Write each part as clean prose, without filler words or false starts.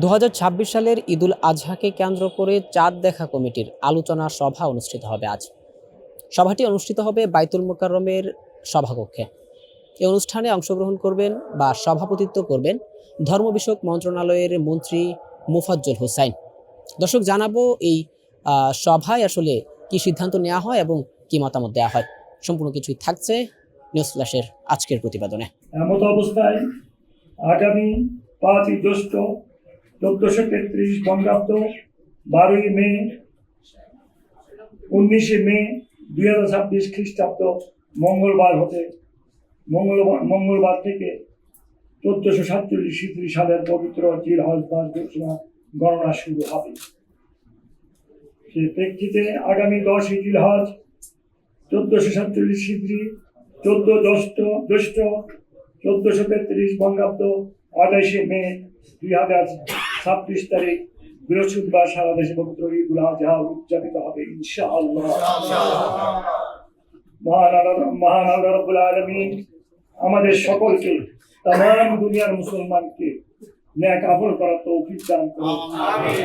২০২৬ সালের ঈদুল আজহাকে কেন্দ্র করে চাঁদ দেখা কমিটির আলোচনা সভা অনুষ্ঠিত হবে আজ। সভাটি অনুষ্ঠিত হবে বাইতুল মোকাররমের সভাকক্ষে। এই অনুষ্ঠানে অংশগ্রহণ করবেন বা সভাপতিত্ব করবেন ধর্ম বিষয়ক মন্ত্রণালয়ের মন্ত্রী মোফাজ্জল হোসাইন। দর্শক, জানাবো এই সভায় আসলে কি সিদ্ধান্ত নেওয়া হয় এবং কি মতামত দেওয়া হয়। সম্পূর্ণ কিছুই থাকছে নিউজ ফ্ল্যাশের আজকের প্রতিবেদনে। এমত অবস্থায় আগামী 5ই জ্যৈষ্ঠ 1433 বঙ্গাব্দ 12ই মে 19শে মে 2026 খ্রিস্টাব্দ মঙ্গলবার থেকে 1447 হিজরি সালের পবিত্র জিলহজ মাস ঘোষণা গণনা শুরু হবে। সে প্রেক্ষিতে আগামী 10ই জিলহজ 1447 হিজরি 14 জ্যৈষ্ঠ 1433 বঙ্গাব্দ 28শে মে 2026 তারিখ বৃহস্পতিবার সারা দেশে পবিত্র ঈদুল আজহা উদযাপিত হবে ইনশাআল্লাহ। মহান আল্লাহ রাব্বুল আলামিন আমাদের সকলকে, তাম দুনিয়ার মুসলমানকে নেক আমল করার তৌফিক দান করুন।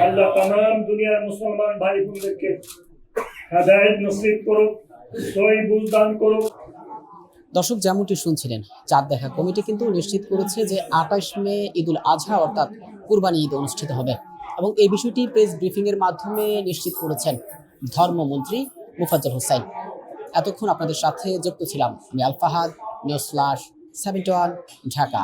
আল্লাহ তাম দুনিয়ার মুসলমান ভাই বোনদেরকে হেদায়েত নসিব করুক, সহি বুঝ দান করুক। দর্শক, যেমনটি শুনছিলেন, চাঁদ দেখা কমিটি কিন্তু নিশ্চিত করেছে যে 28 মে ঈদুল আজহা অর্থাৎ কুরবানি ঈদ অনুষ্ঠিত হবে এবং এই বিষয়টি প্রেস ব্রিফিং এর মাধ্যমে নিশ্চিত করেছেন ধর্মমন্ত্রী মোফাজ্জল হোসাইন। এতক্ষণ আপনাদের সাথে যুক্ত ছিলাম আমি আল ফাহাদ, নিউজ ফ্ল্যাশ 71 ঢাকা।